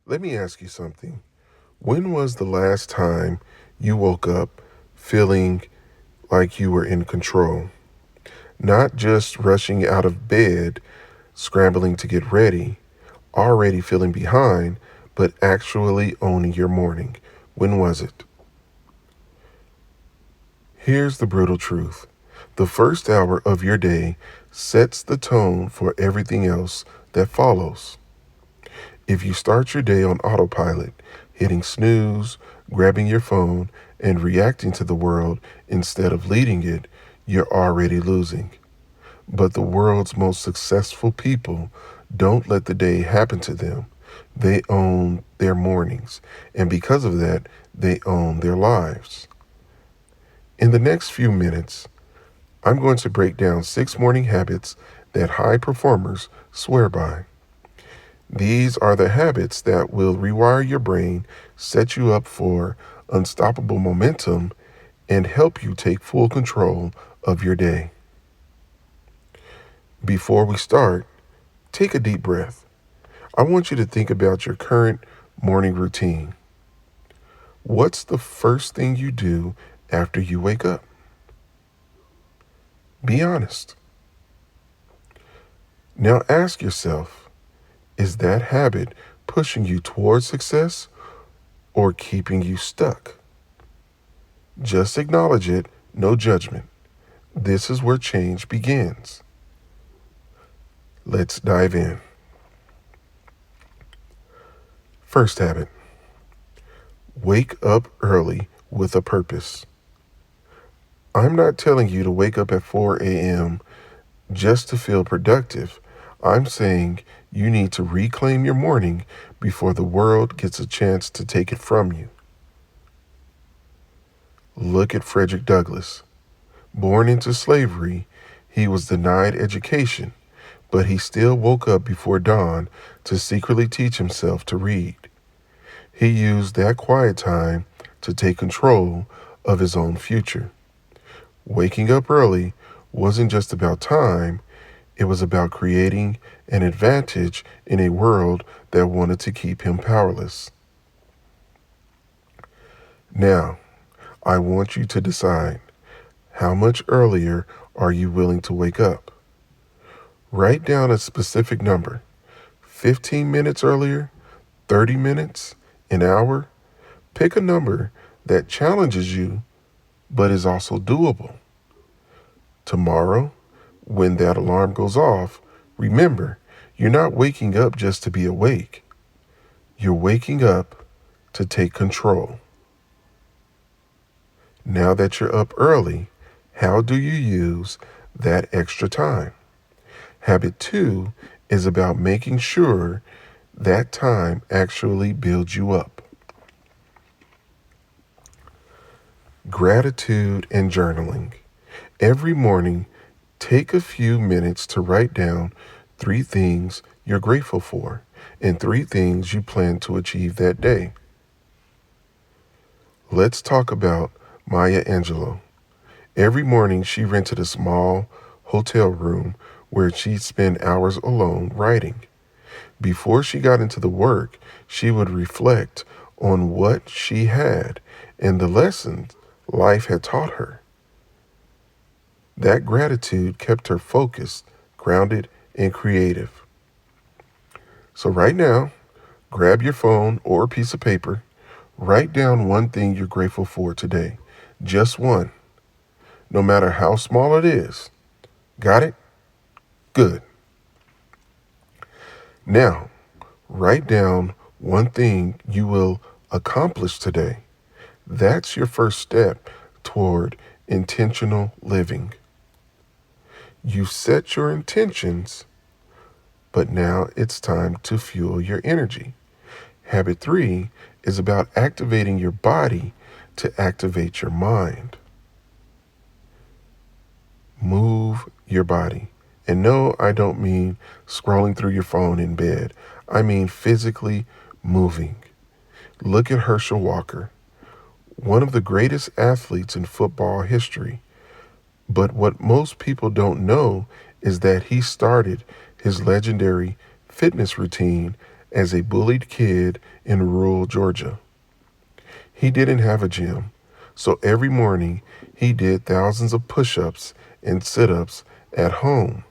Let me ask you something. When was the last time you woke up feeling like you were in control? Not just rushing out of bed, scrambling to get ready, already feeling behind, but actually owning your morning. When was it? Here's the brutal truth. The first hour of your day sets the tone for everything else that follows. If you start your day on autopilot, hitting snooze, grabbing your phone, and reacting to the world instead of leading it, you're already losing. But the world's most successful people don't let the day happen to them. They own their mornings, and because of that, they own their lives. In the next few minutes, I'm going to break down 6 morning habits that high performers swear by. These are the habits that will rewire your brain, set you up for unstoppable momentum, and help you take full control of your day. Before we start, take a deep breath. I want you to think about your current morning routine. What's the first thing you do after you wake up? Be honest. Now ask yourself, is that habit pushing you towards success or keeping you stuck? Just acknowledge it, no judgment. This is where change begins. Let's dive in. First habit, wake up early with a purpose. I'm not telling you to wake up at 4 a.m. just to feel productive. I'm saying you need to reclaim your morning before the world gets a chance to take it from you. Look at Frederick Douglass. Born into slavery, he was denied education, but he still woke up before dawn to secretly teach himself to read. He used that quiet time to take control of his own future. Waking up early wasn't just about time, it was about creating an advantage in a world that wanted to keep him powerless. Now, I want you to decide, how much earlier are you willing to wake up? Write down a specific number. 15 minutes earlier, 30 minutes, an hour. Pick a number that challenges you but is also doable. Tomorrow, when that alarm goes off, remember, you're not waking up just to be awake. You're waking up to take control. Now that you're up early, how do you use that extra time? Habit 2 is about making sure that time actually builds you up. Gratitude and journaling. Every morning, take a few minutes to write down 3 things you're grateful for and 3 things you plan to achieve that day. Let's talk about Maya Angelou. Every morning, she rented a small hotel room where she'd spend hours alone writing. Before she got into the work, she would reflect on what she had and the lessons life had taught her. That gratitude kept her focused, grounded, and creative. So, right now, grab your phone or a piece of paper. Write down one thing you're grateful for today. Just one, no matter how small it is. Got it? Good. Now, write down one thing you will accomplish today. That's your first step toward intentional living. You set your intentions, but now it's time to fuel your energy. Habit 3 is about activating your body to activate your mind. Move your body. And no, I don't mean scrolling through your phone in bed. I mean physically moving. Look at Herschel Walker, one of the greatest athletes in football history. But what most people don't know is that he started his legendary fitness routine as a bullied kid in rural Georgia. He didn't have a gym, so every morning he did thousands of push ups and sit ups at home.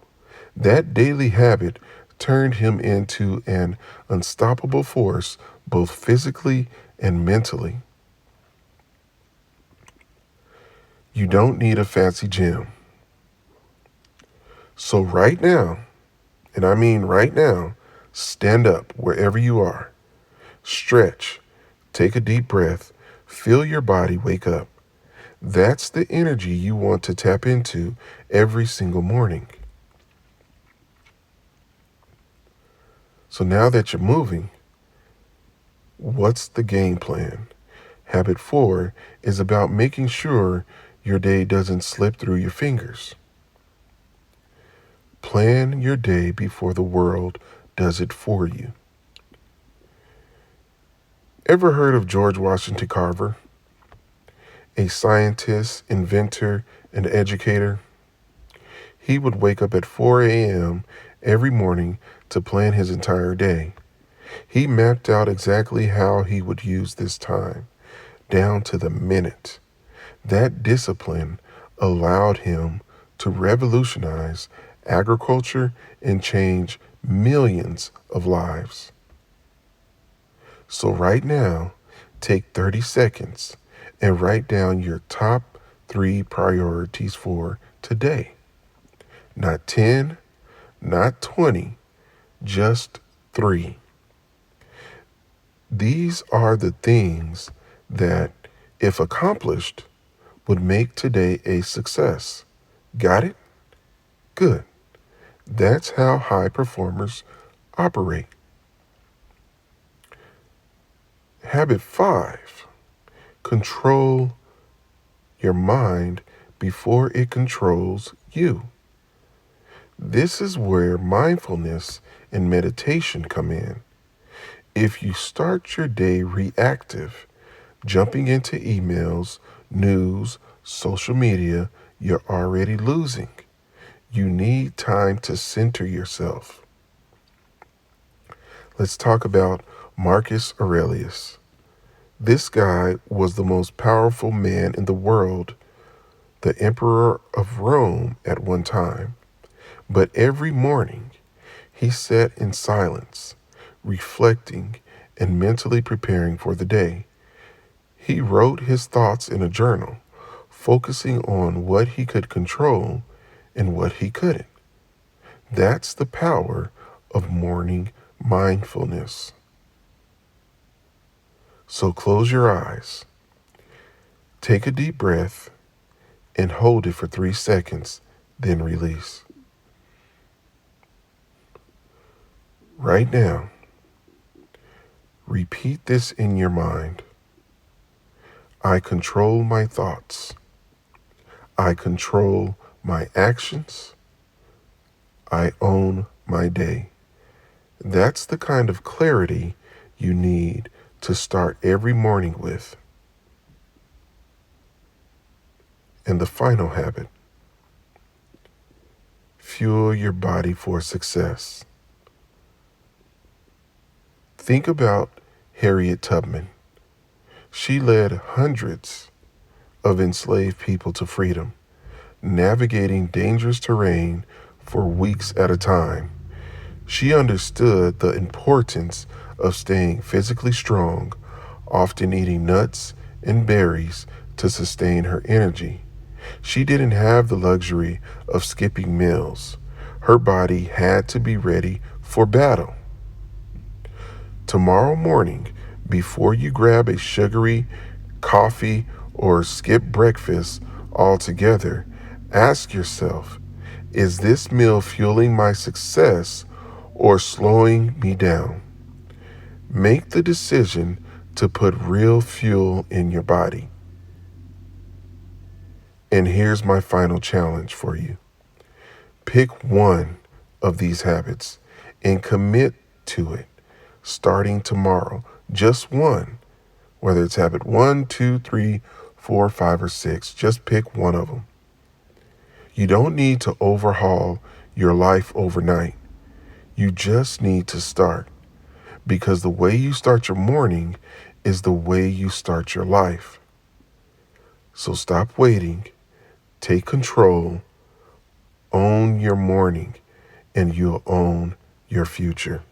That daily habit turned him into an unstoppable force both physically and mentally. You don't need a fancy gym. So, right now, and I mean right now, stand up wherever you are, stretch, take a deep breath, feel your body wake up. That's the energy you want to tap into every single morning. So, now that you're moving, what's the game plan? Habit 4 is about making sure your day doesn't slip through your fingers. Plan your day before the world does it for you. Ever heard of George Washington Carver? A scientist, inventor, and educator? He would wake up at 4 a.m. every morning to plan his entire day. He mapped out exactly how he would use this time, down to the minute. That discipline allowed him to revolutionize agriculture and change millions of lives. So, right now, take 30 seconds and write down your top 3 priorities for today. Not 10, not 20, just 3. These are the things that, if accomplished, would make today a success. Got it? Good. That's how high performers operate. Habit 5, control your mind before it controls you. This is where mindfulness and meditation come in. If you start your day reactive, jumping into emails, news, social media, you're already losing. You need time to center yourself. Let's talk about Marcus Aurelius. This guy was the most powerful man in the world, the emperor of Rome at one time. But every morning, he sat in silence, reflecting and mentally preparing for the day. He wrote his thoughts in a journal, focusing on what he could control and what he couldn't. That's the power of morning mindfulness. So close your eyes, take a deep breath, and hold it for 3 seconds, then release. Right now, repeat this in your mind. I control my thoughts. I control my actions. I own my day. That's the kind of clarity you need to start every morning with. And the final habit, fuel your body for success. Think about Harriet Tubman. She led hundreds of enslaved people to freedom, navigating dangerous terrain for weeks at a time. She understood the importance of staying physically strong, often eating nuts and berries to sustain her energy. She didn't have the luxury of skipping meals. Her body had to be ready for battle. Tomorrow morning, before you grab a sugary coffee or skip breakfast altogether, ask yourself, is this meal fueling my success or slowing me down? Make the decision to put real fuel in your body. And here's my final challenge for you. Pick one of these habits and commit to it starting tomorrow. Just one. Whether it's habit 1, 2, 3, 4, 5, or 6, just pick one of them. You don't need to overhaul your life overnight. You just need to start. because the way you start your morning is the way you start your life. So stop waiting, take control, own your morning, and you'll own your future.